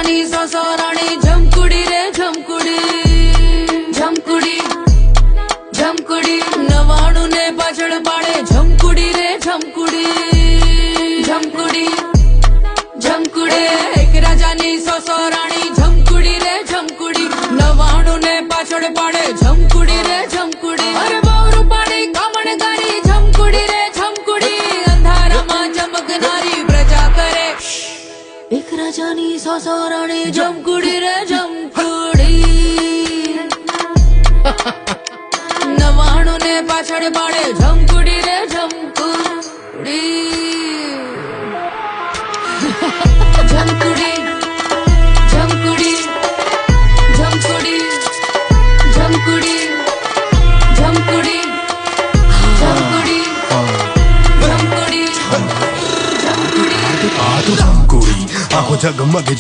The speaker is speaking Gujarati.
રાજાની સોસો રાણી જમકુડી રે જમકુડી જમકુડી જમકુડી 99 ને પાછળ પાડે જમકુડી રે જમકુડી જમકુડી જમકુડી એક રાજાની સોસો રાણી જમકુડી રે જમકુડી 99 ને પાછળ પાડે જમકુડી રે જમકુડી અરે બહુ રૂપાળી કામણગારી જમકુડી રે જમકુડી અંધારામાં ચમકનારી પ્રજા કરે એક રાજાની સોસો રાણી જમકુડી રે જમકુડી 99 ને પાછળ પાડે જમકુડી રે જમકુડી જમકુડી જમકુડી જમકુડી જમકુડી જમકુડી જમકુડી જમકુડી જમકુડી આ તો જમકુડી આખો જગમગે